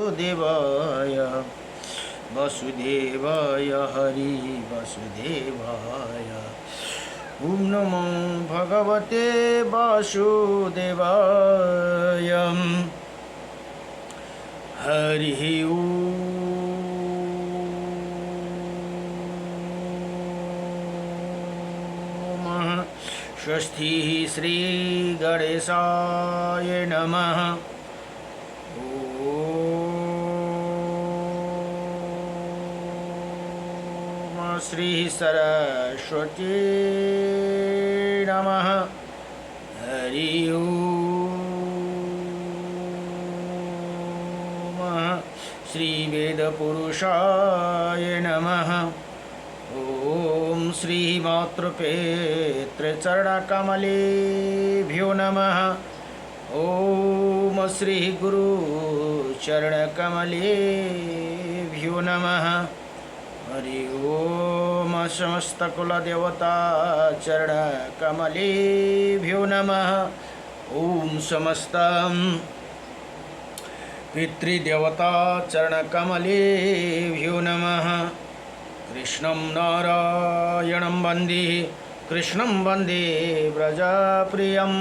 वासुदेवाय वसुदेवाय हरि वसुदेवाय। ओम नमो भगवते वासुदेवाय। हरि ओम। स्वस्ति श्री गणेशाय नमः। ओम श्री सरस्वती नमः। हरि ओम। श्री वेद पुरुषाय नमः। ओम श्री मातृपेतृचरणकमलेभ्यो नमः। ओम श्री गुरुचरणकमलेभ्यो नमः। हरि ओम। समस्त कुलदेवता चरणकमलेभ्यो नमः। ओम समस्त पितृदेवता चरणकमलेभ्यो नमः। कृष्णं नारायणं वन्दे कृष्णं वन्दे व्रजप्रियं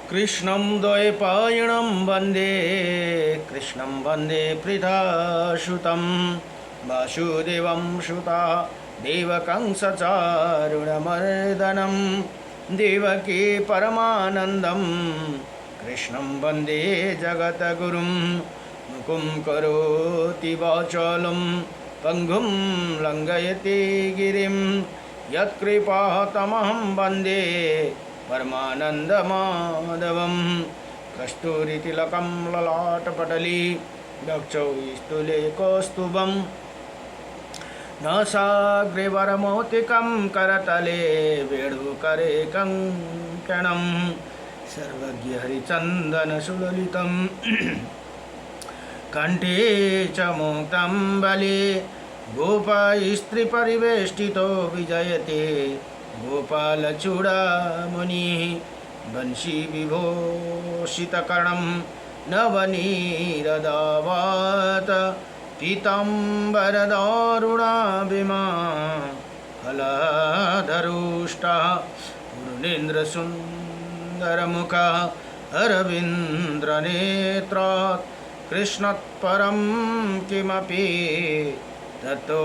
कृष्णं द्वैपायनं वन्दे कृष्णं वन्दे पृथासुतं वासुदेवं सुता देवकं सचारुणमर्दनं देवकी परमानन्दं कृष्णं वन्दे जगद्गुरुं मुकुं करोति वाचालं पंगुं लंघयते गिरिं यत्कृपातमहं वन्दे परमानन्दमाधवं। कस्तूरितिलकं ललाटपटले दक्षौ स्तुलेकौस्तुभं नासाग्रवरमौक्तिकं करतले वेणुकरे कङ्कणं सर्वज्ञहरिचन्दनसुललितं कंठे च मुक्तं बले गोपस्त्रीपरिवेष्टितो विजयते गोपालचूडामणिः वंशी विभूषितकर्णं नवनीरदावात पीताम्बरदारुणाभिमा फलाधरुष्टः पूर्णेन्द्रसुन्दरमुखः अरविन्द्रनेत्रात् कृष्णात्परं किमपि ततो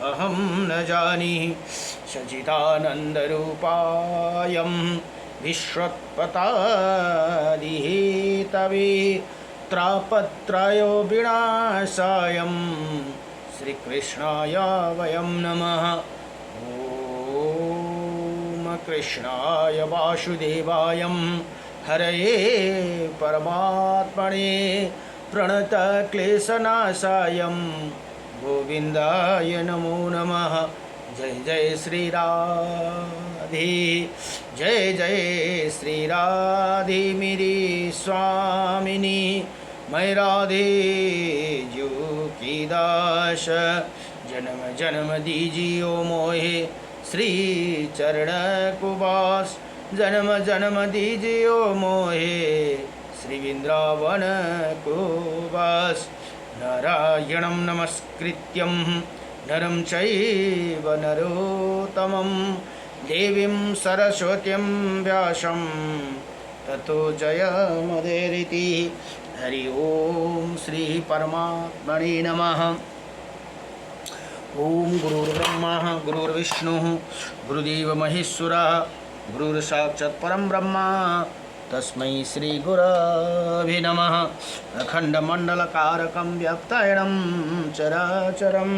अहं न जानीहि। सच्चिदानन्दरूपायं विश्वोत्पत्यादिहेतवे त्रापत्रयो विनाशायं श्रीकृष्णाय वयं नमः। ॐ कृष्णाय वासुदेवाय हरये परमात्मने प्रणतक्लेशनाशाय गोविन्दाय नमो नमः। जय जय श्री राधे जय जय श्री राधे मेरी स्वामिनी। मैं राधे जो की दास जन्म जन्म दीजियो मोहे श्री चरण कुबास जन्म जन्म दीजियो मोहे श्री वृंदावन को वास। नारायणं नमस्कृत्यं नरं चैव नरोत्तमं देवीं सरस्वतीं व्यासं ततो जयमुदीरयति। हरि ओम श्री परमात्मने नमः। ओम गुरुर्ब्रह्मा गुरुर्विष्णुः गुरुदेव महेश्वरः गुरुर्साक्षात् परं ब्रह्म तस्मै श्री गुरवे नमः। अखंडमंडलकारकं व्याप्तायनं चराचरं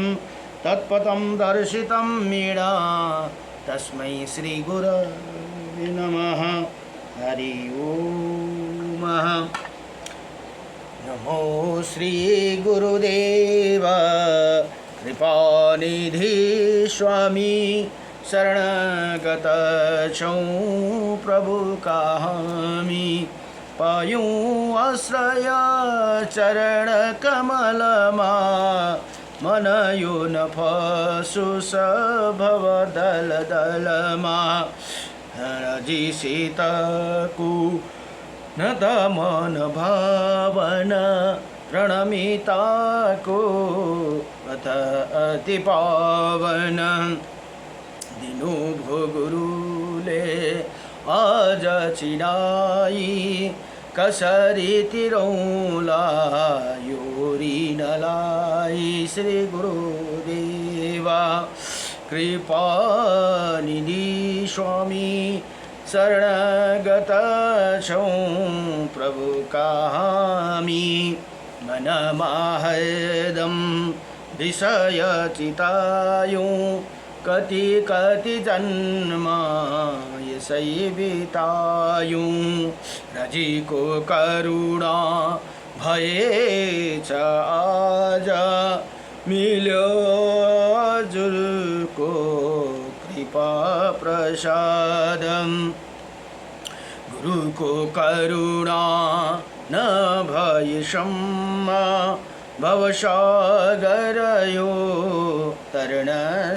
तत्पदं दर्शितं मीडा तस्मै श्री गुरवे नमः। हरि ओम। नमो श्री गुरुदेव कृपानिधि स्वामी शरणगत छौ प्रभु कामी पायूं आश्रय चरण कमलमा मनयो न फसु भव दल दलमा हरजी सीतकु न दमन भावन रणमिता को अथ अति पावन दिनु भो गुरुले आज चिनाई कसरी तिरौला योरी नलाई श्री गुरुदेवा कृपा निधि स्वामी शरणगत छौं प्रभु कहामी मन माहदम विषय चितायूं कति कति जन्म यसै बितायूं रजी को करुणा भएछ आज मिल्यो हजुरको कृपा प्रसादम गुरुको करुणा नभएसम्म भवसागर यो तरण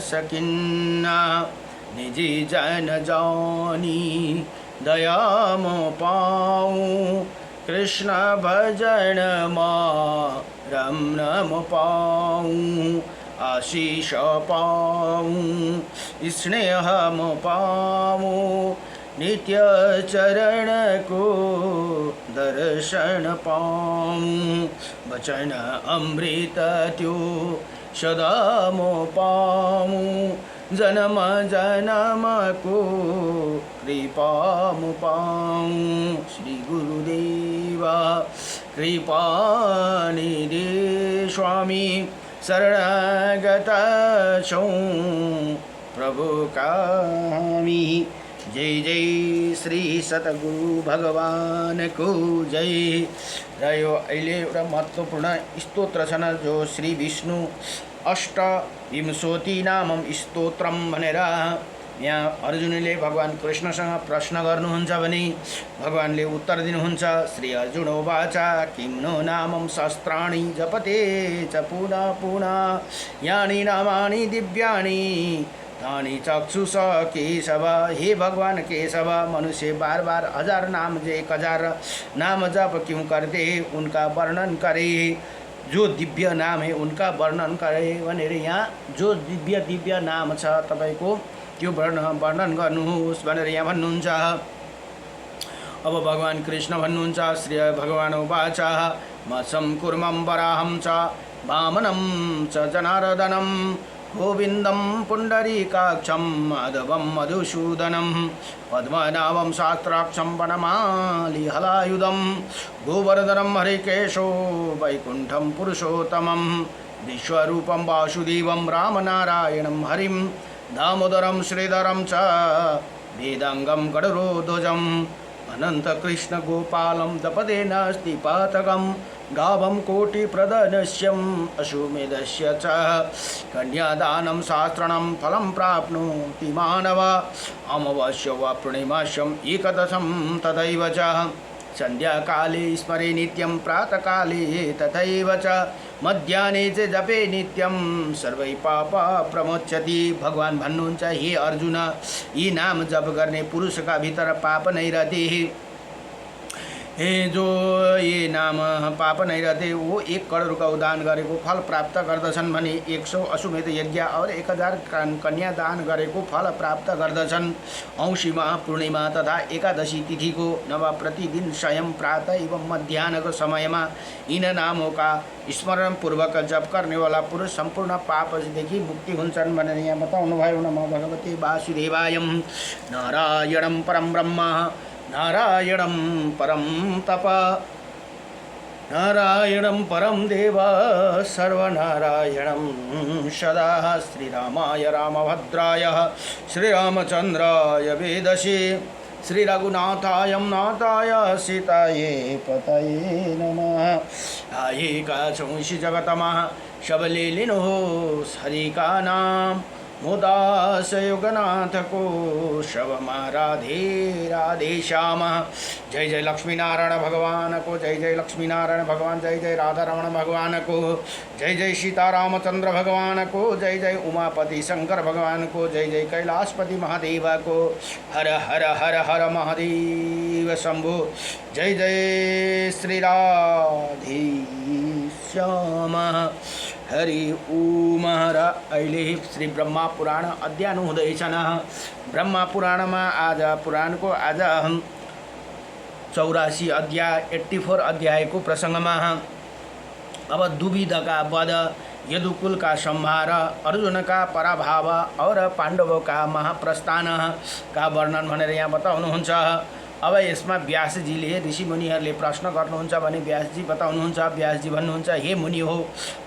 सकिन्न निजी जन जानी दया म पाऊँ कृष्ण भजन मा राम नाम पाऊँ आशीष पाऊँ स्नेह म पाऊँ नित्य चरण को दर्शन पाऊँ वचन अमृत त्यो सदा म पाऊँ जन्म जन्म को कृपा म पाऊँ श्री गुरुदेवा कृपा निधि स्वामी शरणगत छौं प्रभु कामी जय जय श्री सतगुरु भगवान को जय। र यो अहिले एउटा महत्त्वपूर्ण स्तोत्र छन् जो श्री विष्णु अष्टविंशति नामम स्तोत्रम भनेर यहाँ अर्जुनले भगवान कृष्णसँग प्रश्न गर्नुहुन्छ भने भगवानले उत्तर दिनुहुन्छ। श्री अर्जुन उवाच किं नो नामम शस्त्राणि जपते च पुनः पुनः यानि नामानि दिव्यानि तानि चक्षुष केशव। हे भगवान केशव मनुष्य बार बार 1000 नाम 1000 नाम जप क्यों करते उनका वर्णन करे जो दिव्य नाम है उनका वर्णन करे भनेर यहाँ जो दिव्य नाम छ तपाईको त्यो वर्णन गर्नुहोस् भनेर यहाँ भन्नुहुन्छ। अब भगवान कृष्ण भन्नुहुन्छ श्री भगवान उवाच मत्सं कुर्मं वराहं च वामनं च जनार्दनं गोविन्दं पुण्डरीकाक्षं माधवं मधुसूदनं पद्मनाभं शास्त्राक्षं वनमाली हलायुधं गोवर्धनं हरिकेशो वैकुण्ठं पुरुषोत्तमं विश्वरूपं वासुदेवं रामनारायणं हरिं दामोदरं श्रीधरं च वेदांगं गरुडध्वजम् अनन्तकृष्ण गोपालं जपते नास्ति पातकं गावं कोटिप्रदनश्यम् अश्वमेधस्य च कन्यादानं शास्त्रणं फलं प्राप्नोति मानव अमावास्या वा पूर्णिमास्यम् एकदशं तथैव च संध्याकाले स्मरे नित्यं प्रातःकाले तथैव च मध्याह्ने च जपे नित्यं सर्वै पाप प्रमोच्यति। भगवान भन्नुहुन्छ हे अर्जुन यी नाम जप गर्ने पुरुषका भित्र पाप नै रहते हे जो ये नाम पाप नहीं रहते वो 1 करोड़ का दान गरेको फल प्राप्त गर्दछन् भने 100 अश्वमेध यज्ञ और 1000 कन्या दान गरेको फल प्राप्त गर्दछन्। औँसीमा पूर्णिमा तथा एकादशी तिथि को नवा प्रतिदिन स्वयं प्रातः एवं मध्याह्न को समय में इन नामों का स्मरण पूर्वक जप करने वाला पुरुष संपूर्ण पापदेखि मुक्ति हुन्छन् भनेर यहाँ बताउनु भयो। नमो भगवते वासुदेवाय नारायणं परम ब्रह्म नारायणं परम तप नारायणं परम देव सर्वनारायणं सदा श्रीरामाय रामभद्राय श्रीरामचन्द्राय वेदसे श्रीरघुनाथाय नाथाय सीताये पतये नमः। आये का चौंसी जगतमः सबले लिनो हरि का नाम मुदास युगनाथ को शवमा राधे राधे श्याम। जय जय लक्ष्मी नारायण भगवान को जय जय लक्ष्मी नारायण भगवान जय जय राधा रमण भगवान को जय जय सीतारामचंद्र भगवान को जय जय उमापति शंकर भगवान को जय जय कैलाशपति महादेव को हर हर हर हर महादेव शंभु। जय जय श्री राधे श्यामः हरि ओम। र अहिले श्री ब्रह्मा पुराण अध्ययन हुँदैछन्। ब्रह्मा पुराणमा आज पुराणको आज 84 अध्याय 84 अध्यायको प्रसङ्गमा अब दुविधका वध, यदुकुल का संहार, अर्जुन का पराभाव और पाण्डवों का महाप्रस्थान का वर्णन भनेर यहाँ बताउनुहुन्छ। अब यसमा व्यासजीले ऋषिमुनिहरूले प्रश्न गर्नुहुन्छ भने व्यासजी बताउनुहुन्छ। व्यासजी भन्नुहुन्छ, हे मुनि हो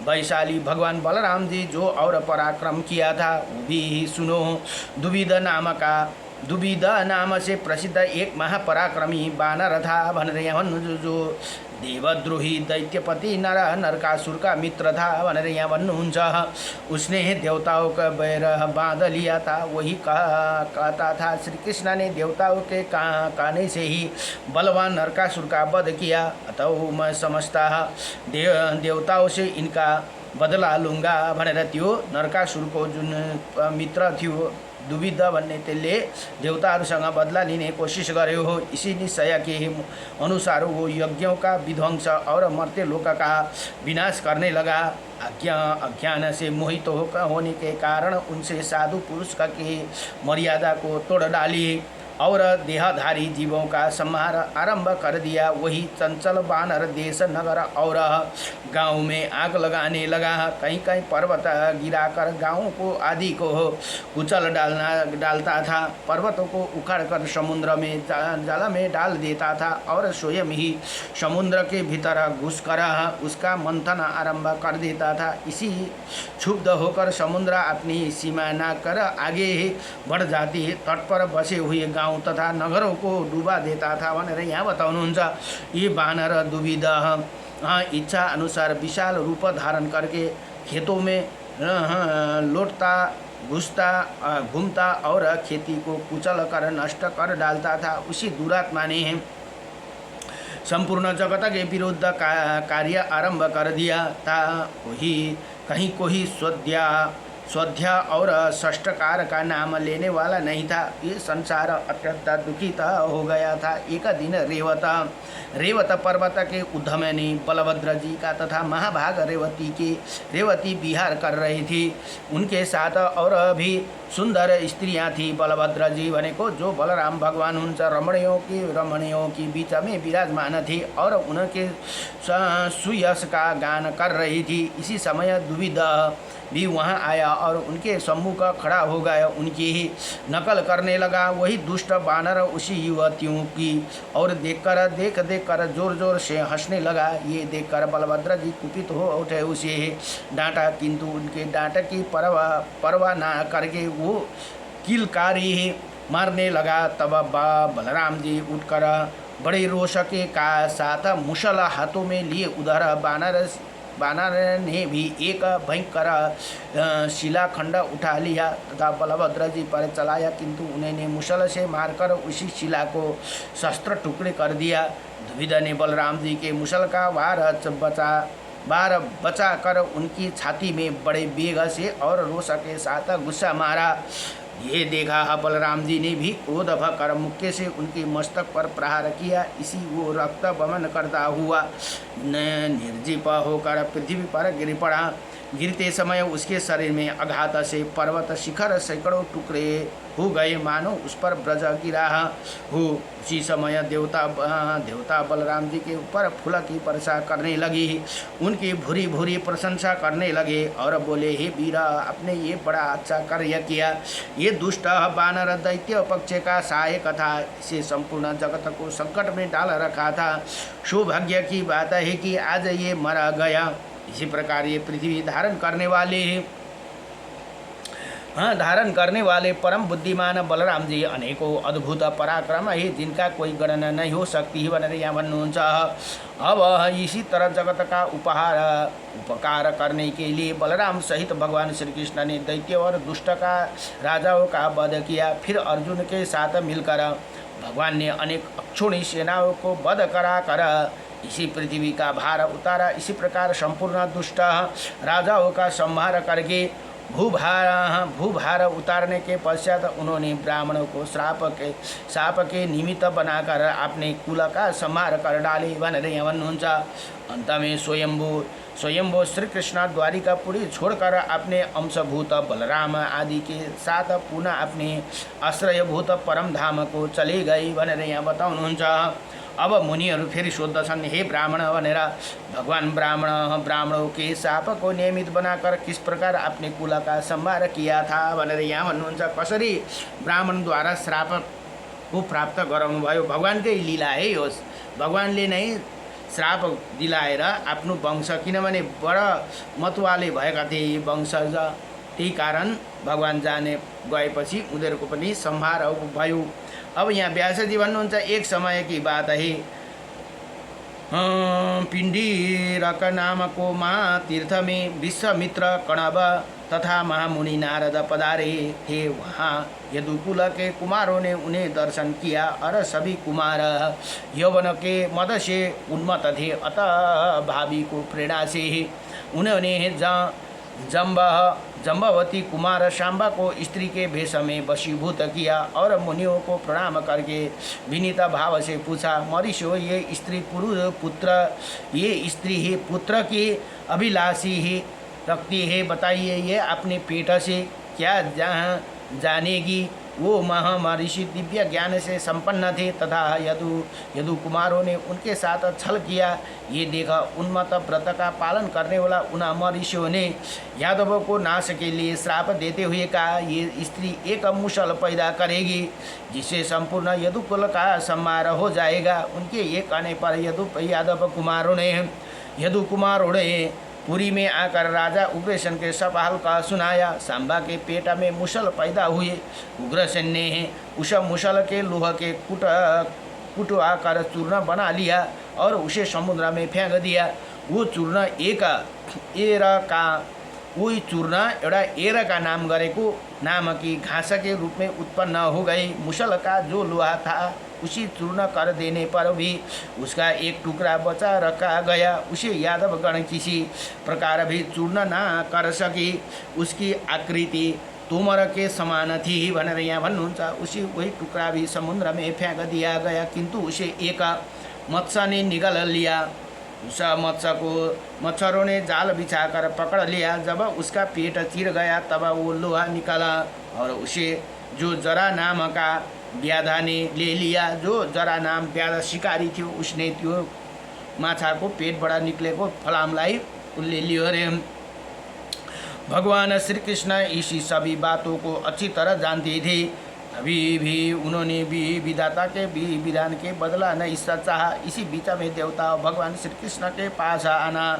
वैशाली, भगवान बलराम जी जो और पराक्रम किया था वो भी सुनो। दुविध नाम से प्रसिद्ध एक महापराक्रमी बानर था भनेर यहाँ भन्नु। जो देवद्रोही दैत्यपति नरकासुर का मित्र था भनेर यहाँ भन्नुहुन्छ। उसने देवताओं का बैर बांध लिया था, वही कहता था श्री कृष्ण ने देवताओं के कहने से ही बलवान नरकासुर का वध किया। अतः मैं समझता देवताओं से इनका बदला लूँगा भनेर त्यो नरकासुर को जुन मित्र थियो दुविध भन्ने त्यसले देवताहरूसँग बदला लिने कोशिश गर्यो हो। इसी निश्चय के अनुसार वो यज्ञों का विध्वंस और मर्त्य लोक का विनाश करने लगा। अज्ञान से मोहित होने के कारण उनसे साधु पुरुष का की मर्यादा को तोड़ डाली और देहधारी जीवों का संहार आरंभ कर दिया। वही चंचल बानर देश नगर और गांव में आग लगाने लगा। कहीं कहीं पर्वत गिराकर गांवों को आदि को कुचल डालता था। पर्वतों को उखाड़कर समुद्र में जल में डाल देता था और स्वयं ही समुद्र के भीतर घुसकर उसका मंथन आरंभ कर देता था। इसी क्षुब्ध होकर समुद्र अपनी सीमा न कर आगे बढ़ जाती, तट पर बसे हुए गाँव तथा नगरों को डुबा देता था भनेर यहाँ बताउनुहुन्छ। ये बानर दुविध इच्छा अनुसार विशाल रूप धारण करके खेतों में लौटता घूमता और खेती को कुचल कर नष्ट कर डालता था। उसी दुरात्मा ने संपूर्ण जगत के विरुद्ध कार्य आरंभ कर दिया था। कहीं कोई स्वध्या और षष्ठकार का नाम लेने वाला नहीं था। ये संसार अत्यंत दुखित हो गया था। एक दिन रेवत पर्वत के उद्धमनी बलभद्र जी का तथा महाभाग रेवती विहार कर रही थी। उनके साथ और भी सुंदर स्त्रियां थी। बलभद्र जी भनेको जो बलराम भगवान हुन्छ रमणियों की बीच में विराजमान थी और उनके सुयश का गान कर रही थी। इसी समय दुविध भी वहाँ आया और उनके सम्मुख खड़ा हो गया, उनकी ही नकल करने लगा। वही दुष्ट बानर उसी युवतियों की और देख कर जोर जोर से हंसने लगा। ये देखकर बलभद्र जी कुपित हो उठे, उसे डांटा, किंतु उनके डांट की परवाह ना करके वो किलकारी मारने लगा। तब बलराम जी उठकर बड़े रोष के साथ मुसल हाथों में लिए उधर बानर ने भी एक भयंकर शिलाखंड उठा लिया तथा बलभद्र जी पर चलाया, किंतु उन्हें मुसल से मारकर उसी शिला को शस्त्र टुकड़े कर दिया। दुविध ने बलराम जी के मुसल का वार बचा कर उनकी छाती में बड़े वेग से और रोष के साथ गुस्सा मारा। ये देखा बलराम जी ने भी क्रोध भकर मुक्के से उनके मस्तक पर प्रहार किया। इसी वो रक्त वमन करता हुआ निर्जीव होकर पृथ्वी पर गिर पड़ा। गिरते समय उसके शरीर में आघात से पर्वत शिखर सैकड़ों टुकड़े हो गए, मानो उस पर ब्रज गिरा हो। उसी समय देवता बलराम जी के ऊपर फूल की वर्षा करने लगी, उनकी भूरी भूरी प्रशंसा करने लगे और बोले, हे वीरा, आपने ये बड़ा अच्छा कार्य किया। ये दुष्ट बानर दैत्य पक्ष का सहायक था, इसे संपूर्ण जगत को संकट में डाल रखा था। सौभाग्य की बात है कि आज ये मरा गया। इसी प्रकार ये पृथ्वी धारण करने वाले परम बुद्धिमान बलराम जी अनेकों अद्भुत पराक्रम है, जिनका कोई गणना नहीं हो सकती है भनेर यहाँ भन्नुहुन्छ। अब इसी तरह जगत का उपकार करने के लिए बलराम सहित भगवान श्री कृष्ण ने दैत्य और दुष्ट का राजाओं का वध किया। फिर अर्जुन के साथ मिलकर भगवान ने अनेक अक्षुणी सेनाओं को वध कराकर इसी पृथ्वी का भार उतारा। इसी प्रकार संपूर्ण दुष्ट राजाओं का संहार करके भूभार उतारने के पश्चात उन्होंने ब्राह्मणों को शाप के निमित्त बनाकर अपने कुल का संहार कर डाले भनेर यहाँ भन्नुहुन्छ। अंत में स्वयंभू श्री कृष्ण द्वारिकापुरी छोड़कर अपने अंशभूत बलराम आदि के साथ पुनः अपने आश्रयभूत परम धाम को चले गए भनेर यहाँ बताउनुहुन्छ। अब मुनिहरू फेरि सोध्दछन्, हे ब्राह्मण भनेर, भगवान ब्राह्मणों के शाप को नियमित बनाकर किस प्रकार अपने कुल का संहार किया था भनेर यहाँ भन्नुहुन्छ। कसरी ब्राह्मणद्वारा श्राप को प्राप्त गराउनु भयो, भगवानकै लीला है यो। भगवानले नै श्राप दिलाएर आफ्नो वंश, किनभने बडा मतवाले भएका थिए वंशज, त्यही कारण भगवान जाने गएपछि उनीहरूको पनि संहार भयो। अब यहाँ व्यासजी भन्नुहुन्छ, एक समय की बात है, पिंडीरक नामको माँ तीर्थ में विश्वामित्र कणव तथा महामुनि नारद पधारे थे। वहाँ यदुकुल के कुमारों ने उन्हें दर्शन किया और सभी कुमार यौवन के मद से उन्मत्त थे। अतः भाभी को प्रेरणा से उन्होंने जम्बवती कुमार शांबा को स्त्री के भेष में वशीभूत किया और मुनियों को प्रणाम करके विनीत भाव से पूछा, मरीषो, ये स्त्री पुत्र की अभिलाषी ही रखती है, बताइए ये अपने पेट से क्या जानेगी। वो महर्षि दिव्य ज्ञान से संपन्न थे तथा यदु कुमारों ने उनके साथ छल किया। ये देखा उन्मत्त व्रत का पालन करने वाला उन महर्षियों ने यादवों को नाश के लिए श्राप देते हुए कहा, ये स्त्री एक मुसल पैदा करेगी जिससे संपूर्ण यदुकुल का संहार हो जाएगा। उनके ये कहने पर यादव कुमारों ने पुरी में आकर राजा उग्रसेन के सवाल का सुनाया। सांबा के पेट में मुसल पैदा हुए। उग्रसेन ने उस मुसल के लोह के कुटवा कर चूर्ण बना लिया और उसे समुद्र में फेंक दिया। वो चूर्ण एउटा एर का नाम गरेको नामकी घास के रूप में उत्पन्न हो गई। मुसल का जो लोहा था उसी चूर्ण कर देने पर भी उसका एक टुकड़ा बचा रखा गया। उसे यादव गण किसी प्रकार भी चूर्ण ना कर सकी। उसकी आकृति तोमर के समान थी भनेर यहाँ भन्नुहुन्छ। उसी वही टुकड़ा भी समुद्र में फेंक दिया गया, किंतु उसे एक मत्स्य ने निगल लिया। उस मत्स्य को मच्छरों ने जाल बिछाकर पकड़ लिया। जब उसका पेट चिर गया तब वो लोहा निकला और उसे जो जरा नाम का व्याधा ने ले लिया। जो जरा नाम व्याधा शिकारी थियो उसने त्यो माछा को पेटबाट निक्लेको फलामलाई उसले लियो अरे। भगवान श्री कृष्ण इसी सभी बातों को अच्छी तरह जानते थे। अभी भी उन्होंने भी विधाता के भी विधान के बदला नहीं चाहा। इसी बीच में देवता भगवान श्री कृष्ण के पास आना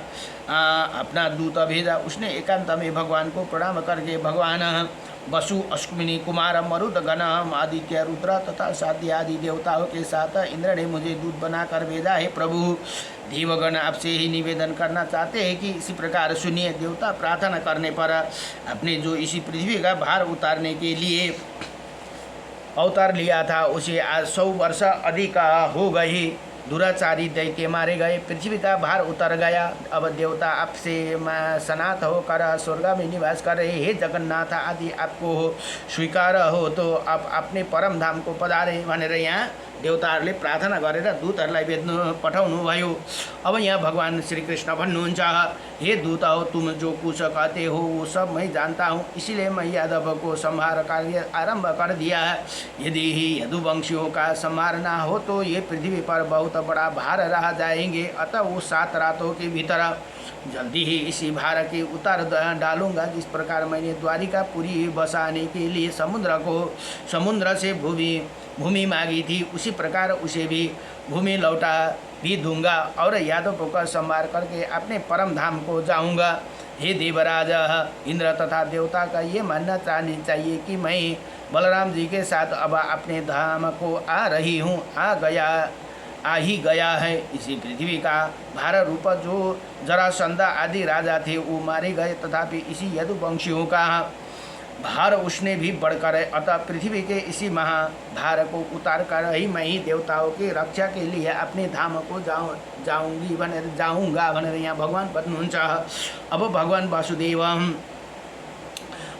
अपना दूत भेजा। उसने एकांत में भगवान को प्रणाम करके भगवान वसु, अश्विनी कुमार, मरुद गण, आदित्य, रुद्र तथा साध्य आदि देवताओं के साथ इंद्र ने मुझे दूत बनाकर भेजा है। प्रभु, देवगण आपसे ही निवेदन करना चाहते हैं कि इसी प्रकार सुनिए। देवता प्रार्थना करने पर अपने जो इसी पृथ्वी का भार उतारने के लिए अवतार लिया था उसे आज 100 वर्ष अधिक हो गए। दुराचारी दैत्य मारे गए, पृथ्वी का भार उतर गया। अब देवता आपसे सनात होकर स्वर्ग में निवास कर रहे। हे जगन्नाथ आदि आपको स्वीकार हो तो आप अपने परम धाम को पधारे भनेर यहाँ देवताहरूले प्रार्थना गरेर दूतहरूलाई पठाउनु भयो। अब यहाँ भगवान श्री कृष्ण भन्नुहुन्छ, हे दूत हो, तुम जो कुछ कहते हो वो सब मैं जानता हूँ, इसीलिए मैं यादव को संहार कार्य आरंभ कर दिया है। यदि ही यदुवंशियों का संहार ना हो तो ये पृथ्वी पर बहुत बड़ा भार रह जाएंगे। अतः वो 7 रातों के भीतर जल्दी ही इसी भार के उतार डालूंगा। जिस प्रकार मैंने द्वारिकापुरी बसाने के लिए समुद्र से भूमि मांगी थी, उसी प्रकार उसे भी भूमि लौटा भी दूंगा और यादवों का संहार करके अपने परम धाम को जाऊंगा। हे देवराज इंद्र तथा देवता का ये मानना चाहिए कि मैं बलराम जी के साथ अब अपने धाम को आ ही गया है। इसी पृथ्वी का भार रूप जो जरासंध आदि राजा थे वो मारे गए, तथापि इसी यदुवंशियों का भार उसने भी बढ़कर है। अतः पृथ्वी के इसी महाभार को उतार कर ही मैं ही देवताओं की रक्षा के लिए अपने धाम को जाऊंगा भनेर यहाँ भगवान भन्नुहुन्छ। अब भगवान वासुदेव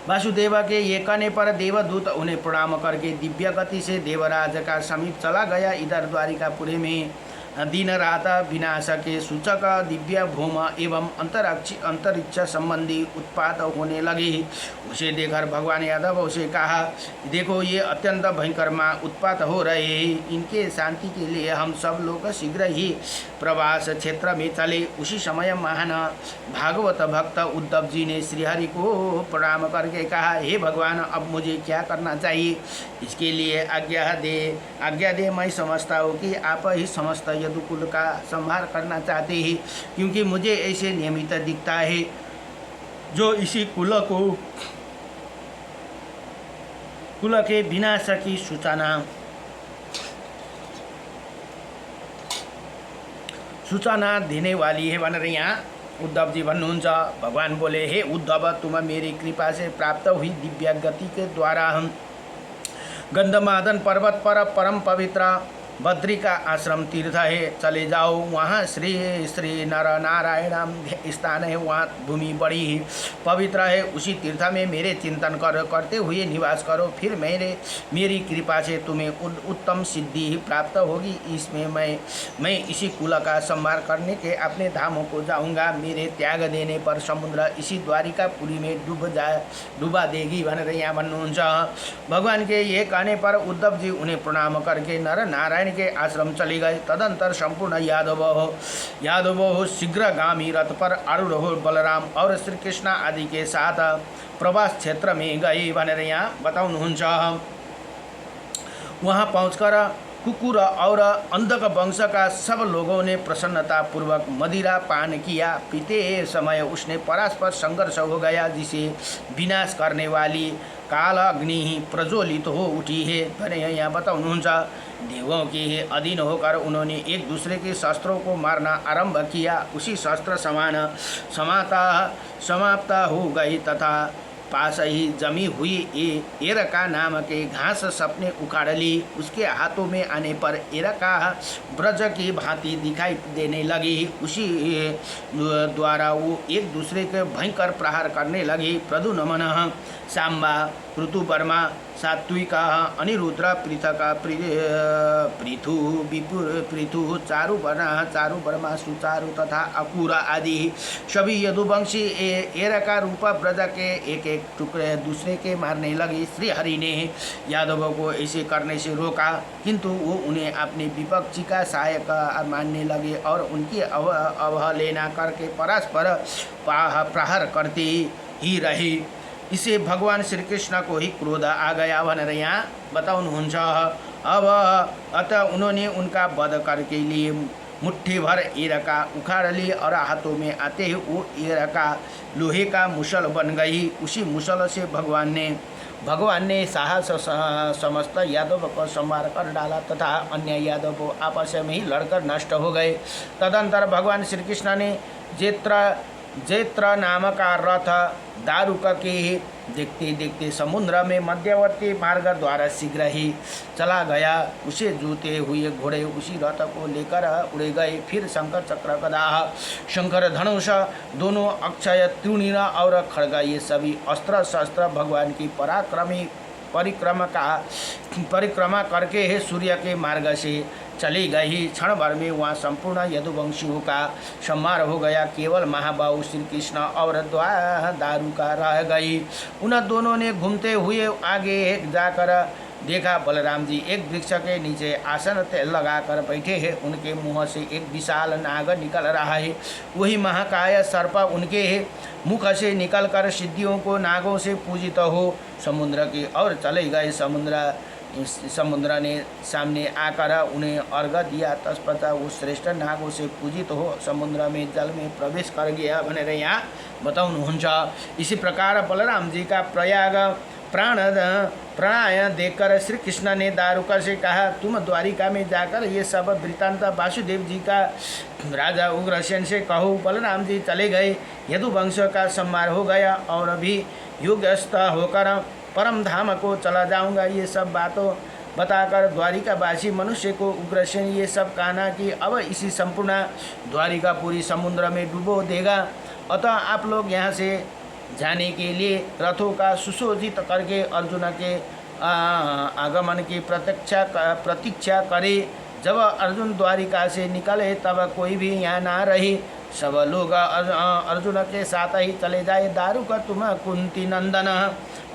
वासुदेव के ये कहने पर देवदूत उन्हें प्रणाम करके दिव्य गति से देवराज का समीप चला गया। इधर द्वारिकापुरी में दिन रात विनाश के सूचक दिव्य भूम एवं अंतरिक्ष संबंधी उत्पात होने लगे। उसे देखकर भगवान यादव उसे कहा, देखो ये अत्यंत भयंकर उत्पात हो रहे हैं, इनके शांति के लिए हम सब लोग शीघ्र ही प्रवास क्षेत्र में चले। उसी समय महान भागवत भक्त उद्धव जी ने श्रीहरि को प्रणाम करके कहा, हे भगवान, अब मुझे क्या करना चाहिए? इसके लिए आज्ञा दे। मैं समझता हूँ कि आप ही समस्त यदुकुल का संहार करना चाहते हैं, क्योंकि मुझे ऐसे नियमित दिखता है जो इसी कुल के विनाश की सूचना देने वाली है भनेर यहाँ उद्धव जी भन्नुहुन्छ। भगवान बोले, हे उद्धव, तुम मेरी कृपा से प्राप्त हुई दिव्य गति के द्वारा हम गंधमादन पर्वत पर परम पवित्र बद्री का आश्रम तीर्थ है, चले जाओ। वहाँ श्री नर नारायण स्थान है, वहाँ भूमि बड़ी पवित्र है। उसी तीर्थ में मेरे चिंतन करते हुए निवास करो, फिर मेरी कृपा से तुम्हें उत्तम सिद्धि प्राप्त होगी। इसमें मैं इसी कुल का संहार करने के अपने धामों को जाऊँगा। मेरे त्याग देने पर समुद्र इसी द्वारिकापुरी में डूबा देगी भनेर यहाँ भन्नुहुन्छ। भगवान के ये कहने पर उद्धव जी उन्हें प्रणाम करके नर नारायण के आश्रम चले गए। तदंतर संपूर्ण यादव हो शीघ्रगामी रथ पर आरूढ़ हो बलराम और श्री कृष्ण आदि के साथ प्रवास क्षेत्र में गए भनेर यहाँ बताउनुहुन्छ। वहाँ पहुंचकर कुकुर और अंधक वंश का सब लोगों ने प्रसन्नता पूर्वक मदिरा पान किया। पीते समय उसने परस्पर संघर्ष हो गया, जिसे विनाश करने वाली काल अग्नि प्रज्वलित हो उठी है भने यहाँ बताउनुहुन्छ। देवों के अधीन होकर उन्होंने एक दूसरे के शस्त्रों को मारना आरंभ किया। उसी शस्त्र समाप्त हो गई तथा पास ही जमी हुई एरका नाम के घास सबने उखाड़ ली। उसके हाथों में आने पर एरका ब्रज की भांति दिखाई देने लगी। उसी द्वारा वो एक दूसरे के भयंकर प्रहार करने लगी। प्रद्युम्न, सांबा, ऋतुवर्मा, सात्विका, अनिरुद्र, पृथक, पृथु, चारुवर्मा, सुचारु तथा अकुरा आदि सभी यदुवंशी एरका रूप ब्रज के एक एक टुकड़े दूसरे के मारने लगे। श्री हरि ने यादवों को ऐसे करने से रोका, किंतु वो उन्हें अपने विपक्षी का सहायक मानने लगे और उनकी अवहेलना करके परस्पर प्रहार करते ही रहे। इसे भगवान श्री कृष्ण को ही क्रोध आ गया भनेर यहाँ बताउनुहुन्छ। अब अतः उन्होंने उनका वध करके लिए मुट्ठी भर एरका उखाड़ ली और हाथों में आते ही वो एरका लोहे का मुसल बन गई। उसी मुसल से भगवान ने साहस समस्त यादव को संहार कर डाला तथा अन्य यादव आपस में ही लड़कर नष्ट हो गए। तदंतर भगवान श्री कृष्ण ने जैत्र नाम का रथ दारुक के देखते देखते समुद्र में मध्यवर्ती मार्ग द्वारा शीघ्र ही चला गया। उसे जूते हुए घोड़े उसी रथ को लेकर उड़े गए। फिर शंकर चक्र गदा शंकर धनुष दोनों अक्षय त्रिणीन और खड़ग ये सभी अस्त्र शस्त्र भगवान की परिक्रमा करके है सूर्य के मार्ग से चली गई। क्षण भर में वहाँ संपूर्ण यदुवंशियों का संहार हो गया। केवल महाबाहु श्री कृष्ण और दारुका रह गई। उन दोनों ने घूमते हुए आगे जाकर देखा बलराम जी एक वृक्ष के नीचे आसन लगाकर बैठे हैं। उनके मुंह से एक विशाल नाग निकल रहा है। वही महाकाय सर्प उनके मुख से निकलकर सिद्धियों को नागों से पूजित हो समुद्र की ओर चले गए। समुद्र ने सामने आकर उन्हें अर्घ्य दिया। तत्पश्चात वो श्रेष्ठ नागों से पूजित हो समुद्र में जल में प्रवेश कर गया भनेर यहाँ बताउनुहुन्छ। इसी प्रकार बलराम जी का प्राणाय देखकर श्री कृष्ण ने दारुका से कहा, तुम द्वारिका में जाकर ये सब वृत्तांत वासुदेव जी का राजा उग्रसेन से कहो। बलराम जी चले गए। यदुवंश का संहार हो गया और अभी युगस्थ होकर परम धाम को चला जाऊंगा। ये सब बातों बताकर द्वारिकावासी मनुष्य को उग्रसेन ये सब कहना कि अब इसी संपूर्ण द्वारिकापुरी समुद्र में डुबो देगा। अतः आप लोग यहाँ से जाने के लिए रथों का सुशोभित करके अर्जुन के आगमन की प्रतीक्षा करे। जब अर्जुन द्वारिका से निकले तब कोई भी यहाँ ना रहे, सब लोग अर्जुन के साथ ही चले जाए। दारुक तुम कुंती नंदन,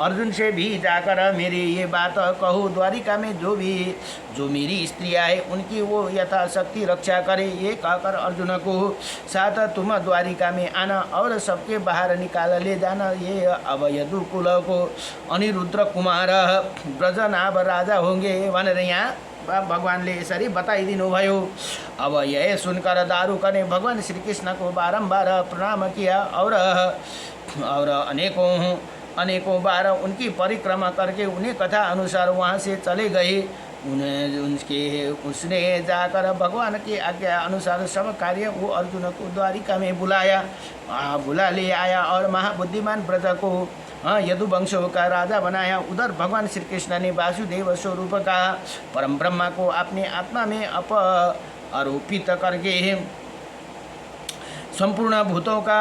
अर्जुन से भी जाकर मेरी ये बात कहो, द्वारिका में जो मेरी स्त्रियाँ है उनकी वो यथाशक्ति रक्षा करे। ये कहकर अर्जुन को साथ तुम द्वारिका में आना और सबके बाहर निकाल ले जाना। ये अब यदुकुल को अनिरुद्ध कुमार ब्रजनाभ राजा होंगे भनेर यहाँ भगवानले यसरी बताइदिनु भयो। अब यह सुनकर दारुक ने भगवान श्री कृष्ण को बारंबार प्रणाम किया और अनेकों बार उनकी परिक्रमा करके उन्हें कथा अनुसार वहाँ से चले गए। उसने जाकर भगवान की आज्ञा अनुसार सब कार्य वो अर्जुन को द्वारिका में बुला ले आया और महाबुद्धिमान ब्रज को यदुवंशों का राजा बनाया। उधर भगवान श्री कृष्ण ने वासुदेव स्वरूप का परम ब्रह्मा को अपने आत्मा में आरोपित करके संपूर्ण भूतों का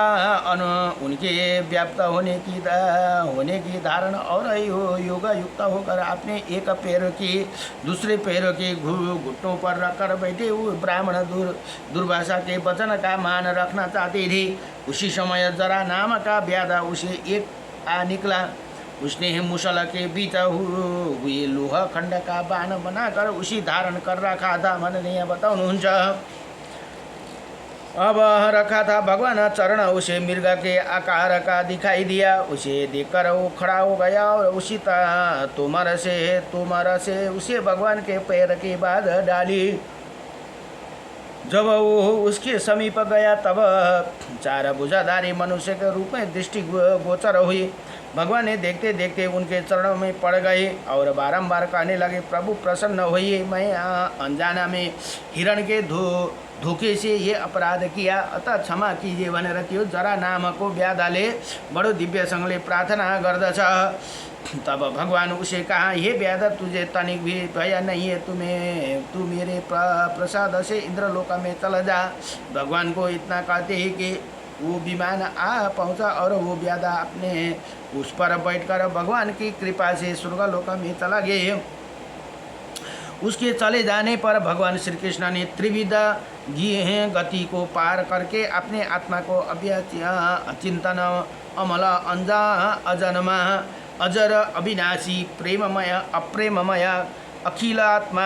उनके व्याप्त होने की धारण और योग युक्त होकर अपने एक पैर की दूसरे पैर के घुटनों पर रखकर बैठे हुए ब्राह्मण दुर्भाषा के वचन का मान रखना चाहते थे। उसी समय जरा नाम का व्याधा उसे एक आ निकला। उसने मुसल के बीच हुए लोहा खंड का बाण बनाकर उसी धारण कर रखा था। मैंने यहाँ बताउनुहुन्छ अब रखा था। भगवान चरण उसे मृग के आकार का दिखाई दिया। उसे देखकर वो खड़ा हो गया और उसी तोमर से उसे भगवान के पैर की बाध डाली। जब वो उसके समीप गया तब चार भुजाधारी मनुष्य के रूप में दृष्टि गोचर हुई। भगवान ने देखते देखते उनके चरणों में पड़ गए और बारंबार कहने लगे, प्रभु प्रसन्न होइए, मैं अनजाना में हिरण के धोखे से ये अपराध किया, अतः क्षमा कीजिए भनेर त्यो जरा नामको व्याधाले बडो दिव्य सँगले प्रार्थना गर्दछ। तब भगवान उसे कहा, हे व्याध, तुझे तनिक भी भय नहीं है, तू मेरे प्रसाद से इंद्रलोक में चला जा। भगवान को इतना कहते ही कि वो विमान आ पहुंचा और वो व्याधा अपने उस पर बैठकर भगवान की कृपा से स्वर्गलोक में चला गए। उसके चले जाने पर भगवान श्री कृष्ण ने त्रिविध गति को पार करके अपने आत्मा को चिंतन अमल अजन्मा अजर अविनाशी प्रेममय अप्रेममय अखिलात्मा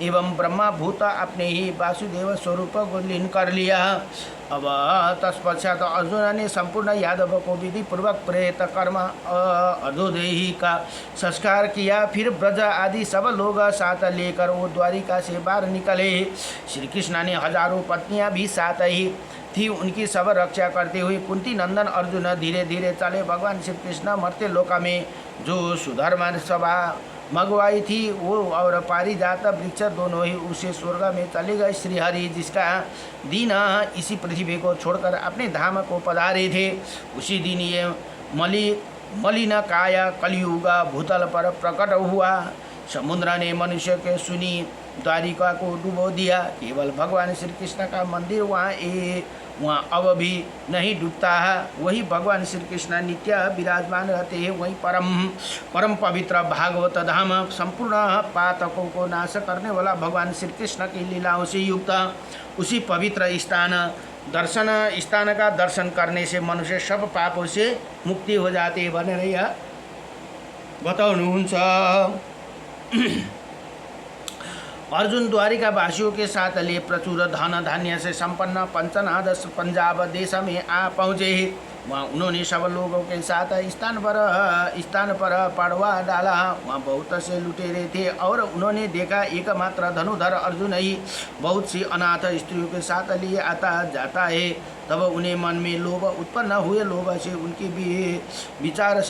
एवं ब्रह्माभूत अपने ही वासुदेव स्वरूप को लीन कर लिया। अब तत्पश्चात अर्जुन ने संपूर्ण यादव को विधि पूर्वक प्रेत कर्म अधोदेही का संस्कार किया। फिर ब्रज आदि सब लोग साथ लेकर वो द्वारिका से बाहर निकले। श्री कृष्ण ने हजारों पत्नियां भी साथ ही थी, उनकी सब रक्षा करते हुए कुंती नंदन अर्जुन धीरे धीरे चले। भगवान श्री कृष्ण मर्त्य लोक में जो सुधर्मा सभा मंगवाई थी वो और पारिजात वृक्ष दोनों ही उसे स्वर्ग में चले गए। श्रीहरि जिसका दिन इसी पृथ्वी को छोड़कर अपने धाम को पधारे थे, उसी दिन ये मलिन काया कलियुग भूतल पर प्रकट हुआ। समुद्र ने मनुष्य के सुनी द्वारिका को डुबो दिया। केवल भगवान श्री कृष्ण का मंदिर वहाँ अब भी नहीं डूबता है। वही भगवान श्री कृष्ण नित्य विराजमान रहते हैं। वही परम पवित्र भागवत धाम संपूर्ण पातकों को नाश करने वाला भगवान श्री कृष्ण की लीलाओं से युक्त उसी पवित्र स्थान का दर्शन करने से मनुष्य सब पापों से मुक्ति हो जाते भनेर यहाँ बताउनुहुन्छ। अर्जुन द्वारिका वासियों के साथ लिए प्रचुर धन धान्य से संपन्न पंचनाद पंजाब देश में आ पहुँचे। वहाँ उन्होंने सब लोगों के साथ स्थान पर पड़वा डाला। वहाँ बहुत से लुटेरे थे और उन्होंने देखा एकमात्र धनुधर अर्जुन ही बहुत सी अनाथ स्त्रियों के साथ लिए आता जाता है। तब उन्हें मन में लोभ उत्पन्न हुए। लोभ से उनकी भी विचार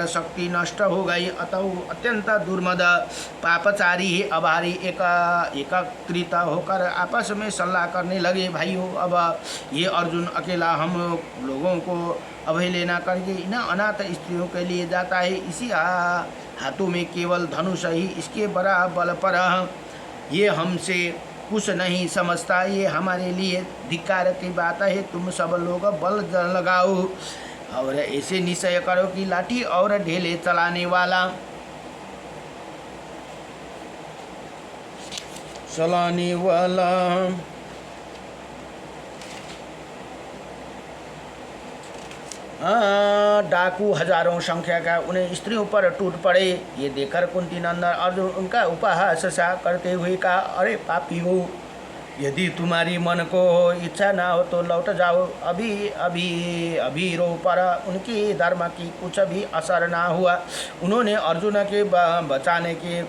शक्ति नष्ट हो गई। अतः अत्यंत दुर्मद पापचारी ही अभारी एकत्रित होकर आपस में सलाह करने लगे, भाइयों अब ये अर्जुन अकेला हम लोगों को अवहेलना करके इन अनाथ स्त्रियों के लिए जाता है। इसी हाथों में केवल धनुष ही इसके बड़ा बल पर ये हमसे कुछ नहीं समझता। ये हमारे लिए धिक्कार की बात है। तुम सब लोग बल लगाओ। और ऐसे निश्चय करो कि लाठी और ढेले चलाने वाला डाकू हजारों संख्या का उन्हें स्त्रियों पर टूट पड़े। ये देखकर कुंती नंदन अर्जुन उनका उपहास सा करते हुए कहा, अरे पापी हो, यदि तुम्हारी मन को इच्छा ना हो तो लौट जाओ। अभी अभी अभी रो पर उनकी धर्म की कुछ भी असर ना हुआ। उन्होंने अर्जुन के बचाने के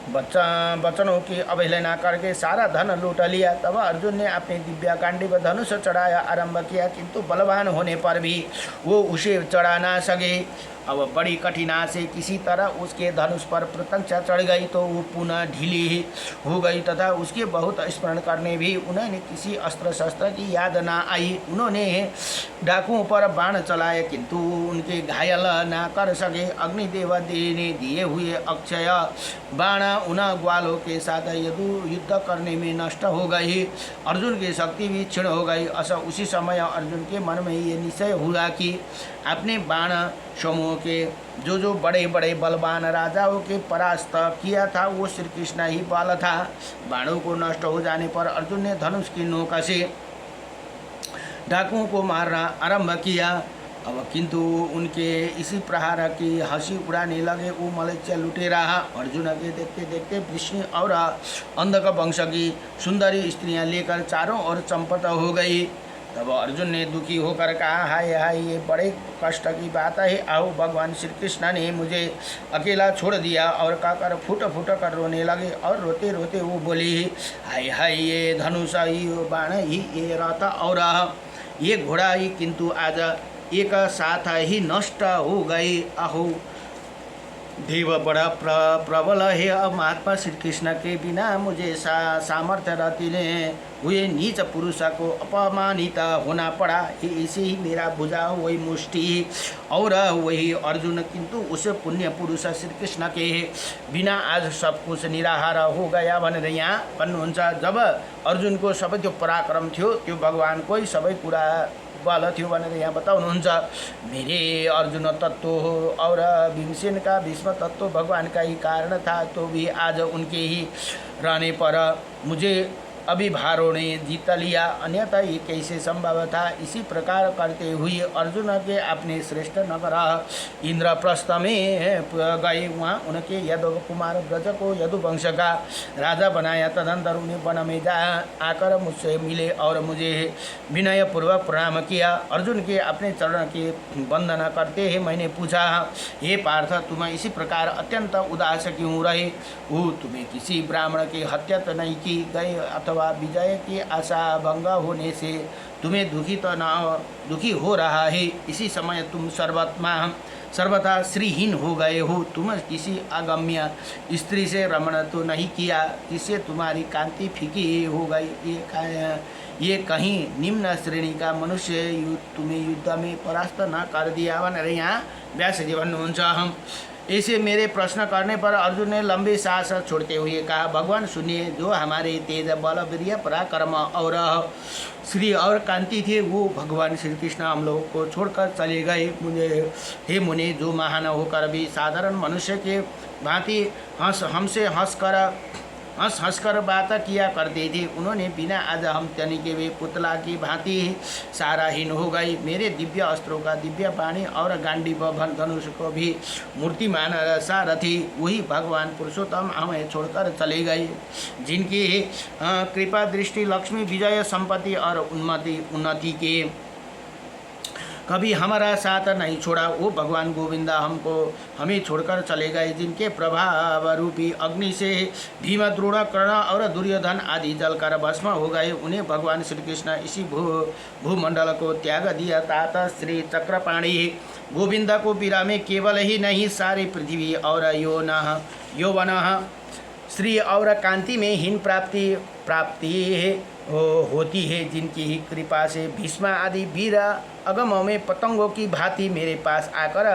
वचनों की अवहेलना करके सारा धन लूट लिया। तब अर्जुन ने अपने दिव्य गांडीव धनुष चढ़ाया आरंभ किया, किंतु बलवान होने पर भी वो उसे चढ़ा ना सके। अब बड़ी कठिनाई से किसी तरह उसके धनुष पर प्रत्यंचा चढ़ गई तो वो पुनः ढीली हो गई तथा उसके बहुत स्मरण करने भी उन्हें किसी अस्त्र शस्त्र की याद ना आई। उन्होंने डाकुओं पर बाण चलाए किंतु उनके घायल ना कर सके। अग्निदेव ने दिए हुए अक्षय बाण उन ग्वालों के साथ युद्ध करने में नष्ट हो गई। अर्जुन की शक्ति भी क्षीण हो गई। असा उसी समय अर्जुन के मन में ये निश्चय हुआ कि अपने बाण समूह के जो बड़े बड़े बलवान राजाओं के परास्त किया था वो श्री कृष्ण ही बल था। बाणों को नष्ट हो जाने पर अर्जुन ने धनुष की नोक से डाकुओं को मारना आरंभ किया। अब किंतु उनके इसी प्रहार की हंसी उड़ाने लगे वो मलेच्छ लुटेरा। अर्जुन के देखते देखते विष्णु और अंधक वंश की सुंदरी स्त्रियां लेकर चारों ओर चंपत हो गई। तब अर्जुन ने दुखी होकर कहा, हाय हाय, ये बड़े कष्ट की बात है। आओ, भगवान श्री कृष्ण ने मुझे अकेला छोड़ दिया। और कहकर फूट फूट कर रोने लगे और रोते रोते वो बोली, हाय हाय, ये धनुष ही, बाण ही, ये रथ और ये घोड़ा ही किंतु आज एक साथ ही नष्ट हो गए। अहो देव बड़ा प्रबल है। अब महात्मा श्री कृष्ण के बिना मुझे सामर्थ्य रहते हुए नीच पुरुष को अपमानित होना पड़ा। इसे ही मेरा भुजा वही मुष्टि और वही अर्जुन, किंतु उस पुण्य पुरुष श्री कृष्ण के बिना आज सब कुछ निराहार हो गया भनेर यहाँ भन्नुहुन्छ। जब अर्जुन को सबै त्यो पराक्रम थियो, त्यो भगवान कोही सबै कुरा बल थियो भनेर यहाँ बताउनुहुन्छ। मेरे अर्जुन तत्व हो और भीमसेन का भीष्म तत्व भगवान का ही कारण था, तो भी आज उनके ही रहने पर मुझे अभिभारों ने जीत लिया, अन्यथा ये कैसे संभव था। इसी प्रकार करते हुए अर्जुन के अपने श्रेष्ठ नगर इंद्रप्रस्थ में गए। वहाँ उनके यदु कुमार ब्रज को यदुवंश का राजा बनाया। तदंतर उन्हें वन में जा आकर मुझसे मिले और मुझे विनय पूर्वक प्रणाम किया। अर्जुन के अपने चरण की वंदना करते ही मैंने पूछा, हे पार्थ, तुम इसी प्रकार अत्यंत उदास क्यों रहे हो? तुम्हें किसी ब्राह्मण की हत्या तो नहीं की गई अथवा विजय की आशा भंग होने से तुम्हें दुखी हो रहा है। इसी समय तुम सर्वथा श्रीहीन हो गए हो। तुम किसी अगम्य स्त्री से रमण तो नहीं किया जिससे तुम्हारी कांति फीकी हो गई। ये कहीं निम्न श्रेणी का मनुष्य तुम्हें युद्ध में परास्त न कर दिया भनेर यहाँ व्यास जी भन्नुहुन्छ। हम ऐसे मेरे प्रश्न करने पर अर्जुन ने लंबी सांस छोड़ते हुए कहा, भगवान सुनिए, जो हमारे तेज बल वीर्य पराक्रम और श्री और कांति थे वो भगवान श्री कृष्ण हम लोगों को छोड़कर चले गए। मुझे हे मुनि, जो महान होकर भी साधारण मनुष्य के भांति हमसे हंस कर बात किया करते थे, उन्होंने बिना आज हम तनी के वे पुतला की भांति साराहीन हो गई। मेरे दिव्य अस्त्रों का दिव्य बाणी और गांडीव धनुष को भी मूर्तिमान सारथी वही भगवान पुरुषोत्तम हमें छोड़कर चले गए, जिनकी कृपा दृष्टि लक्ष्मी विजय संपत्ति और उन्नति के कभी हमारा साथ नहीं छोड़ा। वो भगवान गोविंद हमें छोड़कर चले गए, जिनके प्रभाव रूपी अग्नि से भीम, द्रोण, कर्ण और दुर्योधन आदि जलकर भस्म हो गए। उन्हें भगवान श्री कृष्ण इसी भूमंडल को त्याग दिया। तात श्री चक्रपाणी गोविंद को विरामे केवल ही नहीं, सारी पृथ्वी और यौवन श्री और कांति में हीन प्राप्ति होती है, जिनकी ही कृपा से भीष्म आदि वीर अगमों में पतंगों की भांति मेरे पास आकर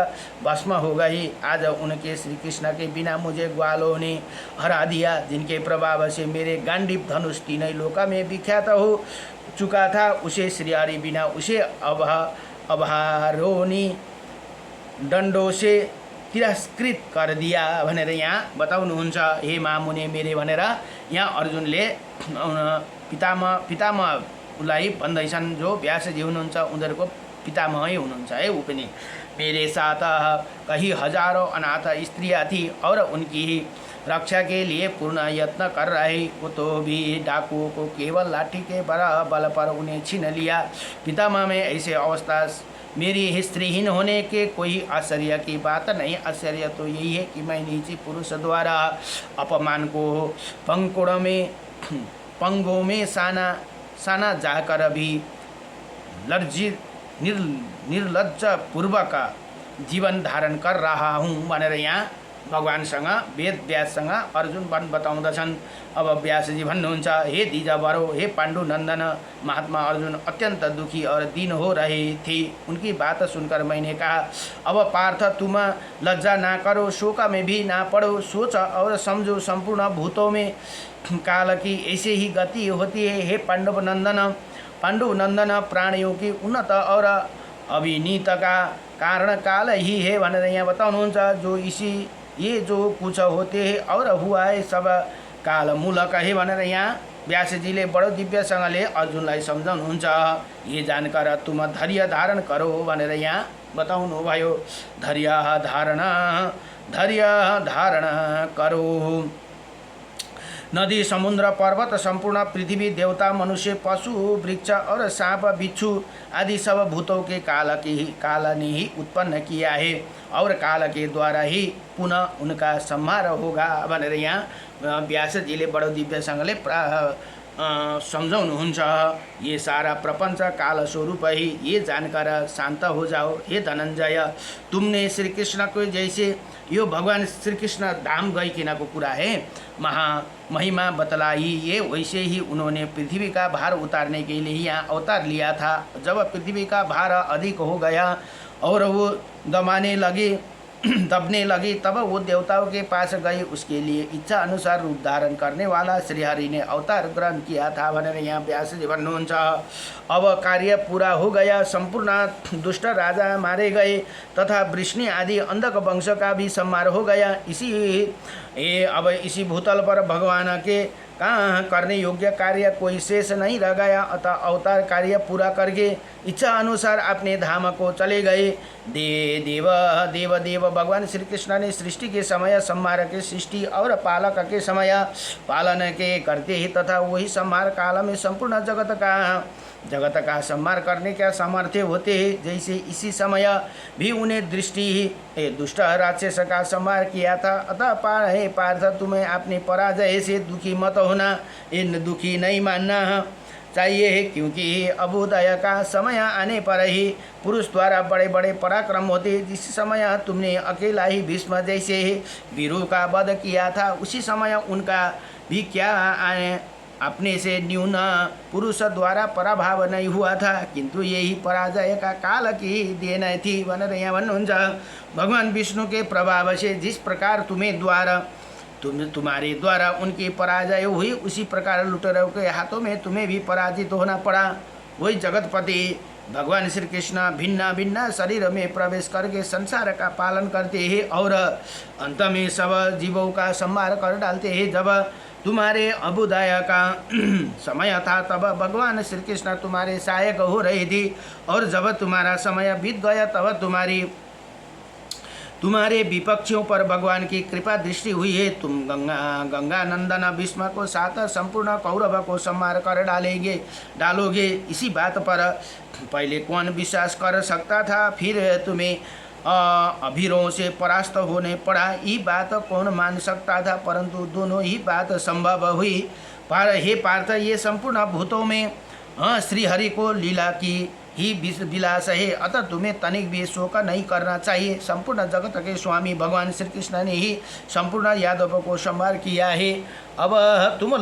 भस्म हो गई। आज उनके श्री कृष्ण के बिना मुझे ग्वालों ने हरा दिया, जिनके प्रभाव से मेरे गांडीव धनुष तीनों लोका में विख्यात हो चुका था। उसे श्री हरि बिना उसे अब अभारोनी दण्डो से तिरस्कृत कर दिया भनेर यहाँ बताउनुहुन्छ। हे महामुनि मेरे भनेर यहाँ अर्जुनले पितामहलाई भन्दैछन्। जो व्यासजी हुनुहुन्छ उनीहरूको पितामहै हुनुहुन्छ है ऊ पनि। मेरे साथ कई हजारों अनाथ स्त्रियाँ थी और उनकी रक्षा के लिए पूर्ण यत्न कर रहे, वो तो भी डाकुओं को केवल लाठी के बल पर उन्हें छीन लिया। पितामह में ऐसे अवस्था मेरी स्त्रीहीन होने के कोई आश्चर्य की बात नहीं। आश्चर्य तो यही है कि मैं नीची पुरुष द्वारा अपमान को पंगों में साना जाकर भी निर्लज्ज पूर्वक जीवन धारण कर रहा हूँ भनेर यहाँ भगवानसँग वेद व्याससँग अर्जुन बताउँदछन्। अब व्यासजी भन्नुहुन्छ, हे द्विजवरो, हे पांडु नंदन, महात्मा अर्जुन अत्यंत दुखी और दीन हो रहे थे। उनकी बात सुनकर मैंने कहा, अब पार्थ तुम लज्जा ना करो, शोक में भी ना पड़ो, सोच और समझो संपूर्ण भूतों में काल की ऐसे ही गति होती है। हे पांडु नंदन, प्राणियों की उन्नत और अभिनीत का कारण काल ही है भनेर यहाँ बताउनुहुन्छ। ये जो कुछ होते हैं और हुआ है सब काल मूलक है भनेर यहाँ व्यासजीले बडो दिव्यसँगले अर्जुनलाई सम्झाउनुहुन्छ। ये जानकर तुम धैर्य धारण करो भनेर यहाँ बताउनु भयो। धैर्य धारण करो। नदी, समुद्र, पर्वत, संपूर्ण पृथ्वी, देवता, मनुष्य, पशु, वृक्ष और सांप, बिच्छू आदि सब भूतों के काल ने ही उत्पन्न किया है और काल के द्वारा ही पुनः उनका संहार होगा भनेर यहाँ व्यासजीले बडो दिव्यसँगले सम्झाउनुहुन्छ। ये सारा प्रपंच काल स्वरूप है, ये जानकर शांत हो जाओ। हे धनंजय, तुमने श्री कृष्ण को जैसे, यो भगवान श्री कृष्ण धाम गइकिनको कुरा है, महिमा बतलाई, ये वैसे ही उन्होंने पृथ्वी का भार उतारने के लिए यहाँ अवतार लिया था। जब पृथ्वी का भार अधिक हो गया और वो दबने लगी तब वो देवताओं के पास गई। उसके लिए इच्छा अनुसार रूप धारण करने वाला श्रीहरि ने अवतार ग्रहण किया था भनेर यहाँ व्यासजी भन्नुहुन्छ। अब कार्य पूरा हो गया, संपूर्ण दुष्ट राजा मारे गए तथा वृष्णि आदि अंधक वंश का भी संहार हो गया। अब इसी भूतल पर भगवान के कहाँ करने योग्य कार्य कोई शेष नहीं रह गया। अतः अवतार कार्य पूरा करके इच्छा अनुसार अपने धाम को चले गए। देव भगवान श्री कृष्ण ने सृष्टि के समय संहार के सृष्टि और पालक के समय पालन के करते ही तथा वही संहार काल में संपूर्ण जगत का संहार करने का सामर्थ्य होते हैं। जैसे इसी समय भी उन्हें दुष्ट राक्षस का संहार किया था। अतः पार्थ तुम्हें अपने पराजय से दुखी मत होना, इन दुखी नहीं मानना चाहिए, क्योंकि अभ्युदय का समय आने पर ही पुरुष द्वारा बड़े बड़े पराक्रम होते। जिस समय तुमने अकेला ही भीष्म जैसे वीरों का वध किया था, उसी समय उनका भी क्या अपने से न्यून पुरुष द्वारा पराभाव नहीं हुआ था, किंतु यही पराजय का काल की देन थी भनेर यहाँ भन्नुहुन्छ। भगवान विष्णु के प्रभाव से जिस प्रकार तुम्हारे द्वारा उनकी पराजय हुई, उसी प्रकार लुटेरों के हाथों में तुम्हें भी पराजित होना पड़ा। वही जगतपति भगवान श्री कृष्ण भिन्न भिन्न शरीर में प्रवेश करके संसार का पालन करते हैं और अंत में सब जीवों का संहार कर डालते हैं। जब तुम्हारे अभ्युदय का समय था तब भगवान श्री कृष्ण तुम्हारे सहायक हो रहे थे, और जब तुम्हारा समय बीत गया तब तुम्हारे विपक्षियों पर भगवान की कृपा दृष्टि हुई है। तुम गंगा नंदन भीष्म को साथ संपूर्ण कौरव को संहार कर डालोगे। इसी बात पर पहले कौन विश्वास कर सकता था, फिर तुम्हें अभीरों से परास्त होने पड़ा, ये बात कौन मान सकता था, परंतु दोनों ही बात संभव हुई। हे पार्थ, ये संपूर्ण भूतों में श्रीहरि को लीला की ही विलास है, अतः तुम्हें तनिक भी शोक नहीं करना चाहिए। संपूर्ण जगत के स्वामी भगवान श्री कृष्ण ने ही संपूर्ण यादवों को संहार किया है। अब तुम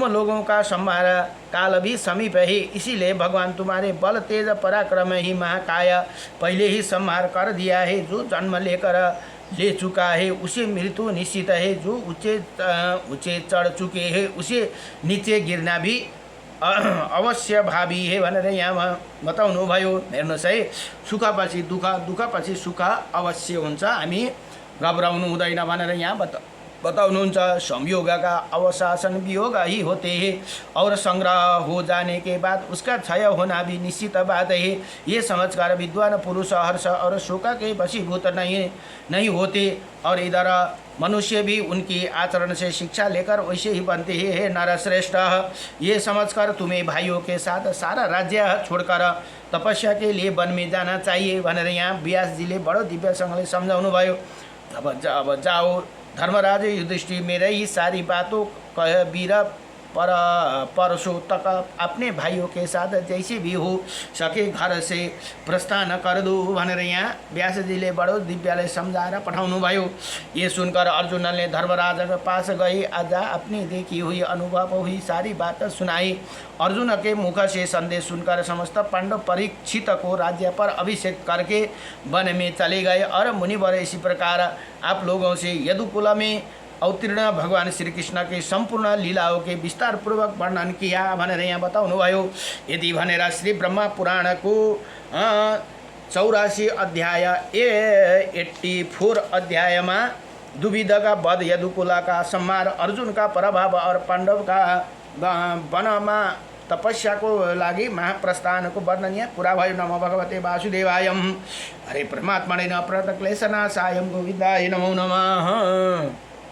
लोगों का संहार काल भी समीप है, इसीलिए भगवान तुम्हारे बल तेज पराक्रम ही महाकाय पहले ही संहार कर दिया है। जो जन्म ले चुका है उसे मृत्यु निश्चित है, जो ऊंचे चढ़ चुके हैं उसे नीचे गिरना भी अवश्य भावी हे भनेर यहाँ बताउनुभयो। हेर्नुहोस् है, सुखपछि दुःख, दुःखपछि सुख अवश्य हुन्छ, हामी घबराउनु हुँदैन भनेर यहाँ बताउनुहुन्छ। संयोग का अवशासन वियोग ही होते हैं और संग्रह हो जाने के बाद उसका क्षय होना भी निश्चित बात है। ये समझकर विद्वान पुरुष हर्ष और शोक के वशीभूत नहीं होते और इधर मनुष्य भी उनकी आचरण से शिक्षा लेकर वैसे ही बनते हैं। हे नरश्रेष्ठ, ये समझकर तुम्हें भाइयों के साथ सारा राज्य छोड़कर तपस्या के लिए वन में जाना चाहिए भनेर यहाँ व्यासजीले बडो दिव्यसँगले सम्झाउनु भयो। अब जाओ धर्मराज युधिष्ठिर, मेरे ही सारी बातों कह वीर परसों तक अपने भाइयों के साथ जैसे भी हो सके घर से प्रस्थान कर दो भनेर यहाँ व्यासजीले बडो दिव्यले सम्झाएर पठाउनु भयो। ये सुनकर अर्जुन ने धर्मराज के पास गए, आज अपनी देखी हुई अनुभव हुई सारी बात सुनाई। अर्जुन के मुख से संदेश सुनकर समस्त पांडव परीक्षित को राज्य पर अभिषेक करके वन में चले गए। और मुनिवर इसी प्रकार आप लोगों से यदुकुल में अवतीर्ण भगवान श्री कृष्ण के संपूर्ण लीलाओं के विस्तार पूर्वक वर्णन किया भनेर यहाँ बताउनु भयो। यदि भनेर श्री ब्रह्मा पुराण को 84 अध्याय 84 अध्याय में दुविध का वध, यदुकुला का संहार, अर्जुन का पराभव और पांडव का वन में तपस्या को लागि महाप्रस्थान को वर्णन यहाँ पूरा भयो। नमो भगवते वासुदेवाय, हरे परमात्मने न प्रणतक्लेशनाशाय गोविन्दाय नमो नमः।